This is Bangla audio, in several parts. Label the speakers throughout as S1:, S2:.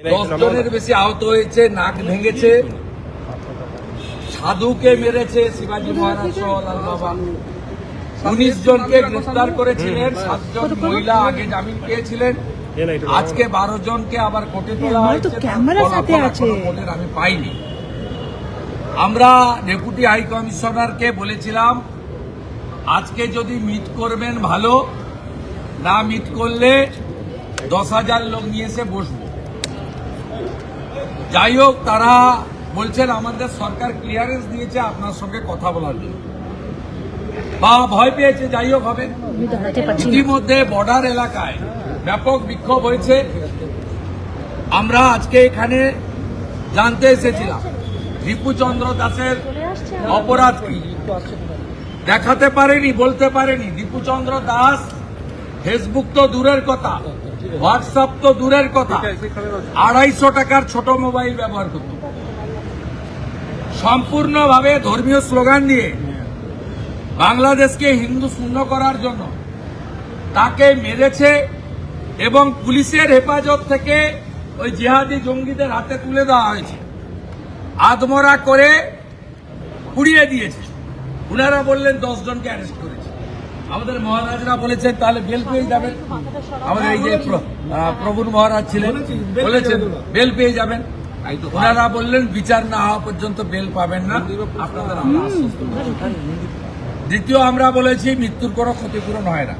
S1: 10 জনের বেশি আহত হয়েছে, নাক ভেঙেছে, সাধুকে মেরেছে শিবাজী মহারাজ সহ লাল বাবা। 19 জনকে গ্রেফতার করেছিলেন, 7 জন মহিলা আগে জামিন পেয়েছিলেন, আজকে 12 জনকে আবার কোর্টে তোলা হয়েছে। আমি পাইনি। আমরা ডেপুটি হাই কমিশনারকে বলেছিলাম আজকে যদি মিট করবেন ভালো, না মিট করলে 10,000 লোক নিয়ে এসে বসবো। যাই হোক, তারা বলছেন আমাদের সরকার ক্লিয়ারেন্স দিয়েছে আপনার সঙ্গে কথা বলার জন্য, বা ভয় পেয়েছে। যাই হোক, হবে। ইতিমধ্যে বর্ডার এলাকায় ব্যাপক বিক্ষোভ হয়েছে। আমরা আজকে এখানে জানতে এসেছিলাম রিপুচন্দ্র দাসের অপরাধ কি, দেখাতে পারেনি, বলতে পারেনি। রিপুচন্দ্র দাস ফেসবুক তো দূরের কথা, হোয়াটসঅ্যাপ তো দূরের কথা, 250 টাকার ছোট মোবাইল ব্যবহার করত। সম্পূর্ণভাবে ধর্মীয় স্লোগান দিয়ে বাংলাদেশকে হিন্দু শূন্য করার জন্য তাকে মেরেছে এবং পুলিশের হেফাজত থেকে ওই জিহাদি জঙ্গিদের হাতে তুলে দেওয়া হয়েছে, আধমরা করে পুড়িয়ে দিয়েছে। উনারা বললেন 10 জনকে অ্যারেস্ট করেছে। আমাদের মহারাজরা বলেছেন তাহলে বেল পেয়ে যাবেন। আমাদের এই যে প্রভুর মহারাজ ছিলেন বলেছেন বেল পেয়ে যাবেন। ওনারা বললেন বিচার না হওয়া পর্যন্ত বেল পাবেন না, আপনাদের আমরা আশ্বস্ত করছি। দ্বিতীয়, আমরা বলেছি মৃত্যুর কোনো ক্ষতিপূরণ হয় না।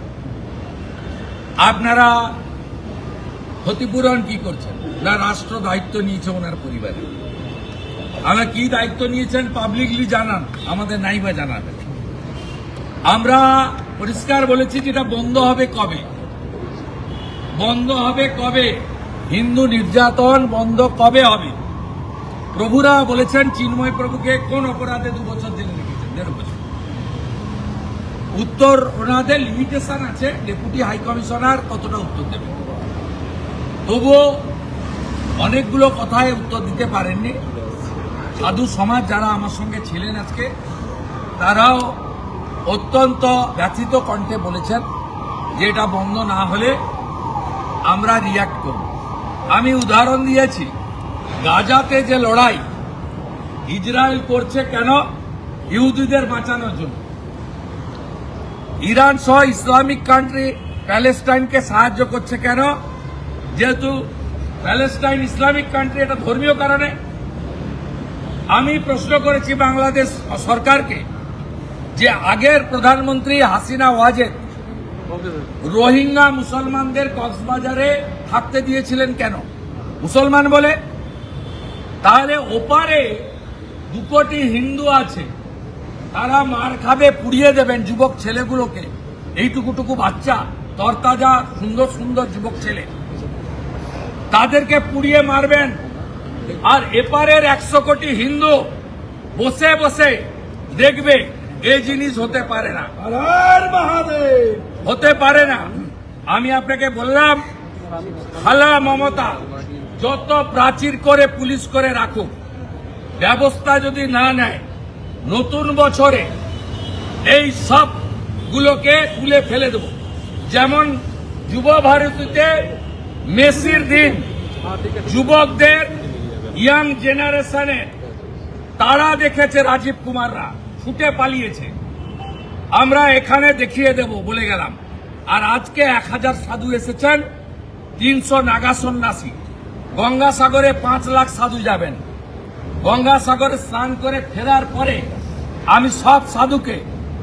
S1: আপনারা ক্ষতিপূরণ কি করছেন? না, রাষ্ট্র দায়িত্ব নিয়েছে ওনার পরিবারে। আমরা কি দায়িত্ব নিয়েছেন পাবলিকলি জানান, আমাদের নাইবা জানাবেন। আমরা পরিষ্কার বলেছি যেটা বন্ধ হবে কবে, বন্ধ হবে কবে, হিন্দু নির্যাতন বন্ধ কবে হবে। প্রভুরা বলেছেন চিন্ময় প্রভুকে কোন অপরাধে 2 বছর জেলে রেখেছেন, 1.5 বছর। উত্তর ওনাদের লিমিটেশন আছে, ডেপুটি হাই কমিশনার কতটা উত্তর দেবেন। তবুও অনেকগুলো কথায় উত্তর দিতে পারেননি। সাধু সমাজ যারা আমার সঙ্গে ছিলেন আজকে, তারাও অত্যন্ত ব্যথিত কণ্ঠে বলেছেন যে এটা বন্ধ না হলে আমরা রিয়াক্ট করব। আমি উদাহরণ দিয়েছি, গাজাতে যে লড়াই ইসরায়েল করছে কেন? ইহুদিদের বাঁচানোর জন্য। ইরান সহ ইসলামিক কান্ট্রি প্যালেস্টাইনকে সাহায্য করছে কেন? যেহেতু প্যালেস্টাইন ইসলামিক কান্ট্রি, এটা ধর্মীয় কারণে। আমি প্রশ্ন করেছি বাংলাদেশ সরকারকে যে আগের প্রধানমন্ত্রী হাসিনা ওয়াজেদ রোহিঙ্গা মুসলমানদের কক্সবাজারে থাকতে দিয়েছিলেন কেন? মুসলমান বলে। তাহলে ওপারে 2 কোটি হিন্দু আছে, তারা মার খাবে, পুড়িয়ে দেবেন যুবক ছেলেগুলোকে। এইটুকুটুকু বাচ্চা, তরতাজা সুন্দর সুন্দর যুবক ছেলে, তাদেরকে পুড়িয়ে মারবেন। আর এপারের 100 কোটি হিন্দু বসে বসে দেখবে। এই জিনিস হতে পারে না, হতে পারে না। আমি আপনাকে বললাম, খালা মমতা যত প্রাচীর করে পুলিশ করে রাখুক, ব্যবস্থা যদি না নেয়, নতুন বছরে এই সবগুলোকে তুলে ফেলে দেব। যেমন যুব ভারতীতে মেসির দিন যুবকদের, ইয়াং জেনারেশনের তারা দেখেছে, রাজীব কুমাররা ছুটে পালিয়েছে, আমরা এখানে দেখিয়ে দেব বলে গেলাম। আর আজকে 1000 সাধু এসেছেন, 300 নাগা সন্ন্যাসী। গঙ্গাসাগরে 5 লাখ সাধু যাবেন। গঙ্গাসাগরে স্নান করে ফেরার পরে আমি সব সাধুকে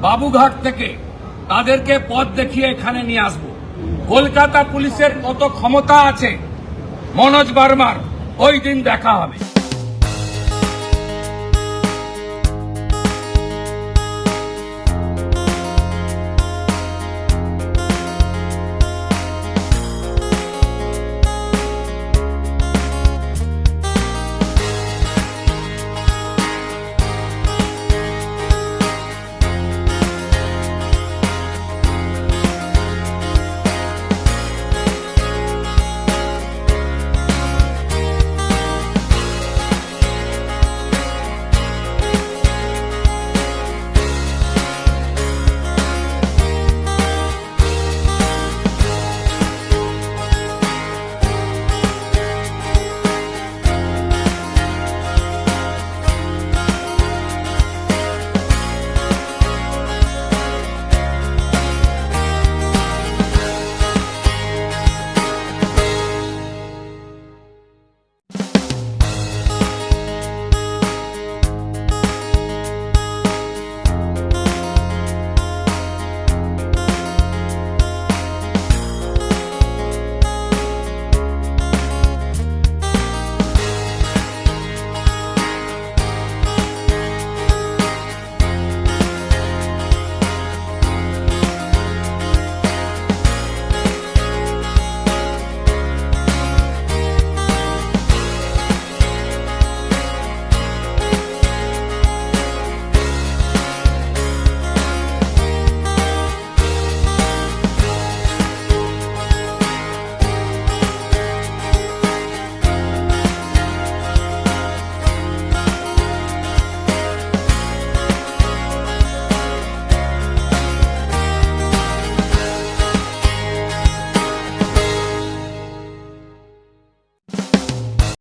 S1: বাবুঘাট থেকে তাদেরকে পথ দেখিয়ে এখানে নিয়ে আসব। কলকাতা পুলিশের কত ক্ষমতা আছে মনোজ বার্মার, ওই দিন দেখা হবে।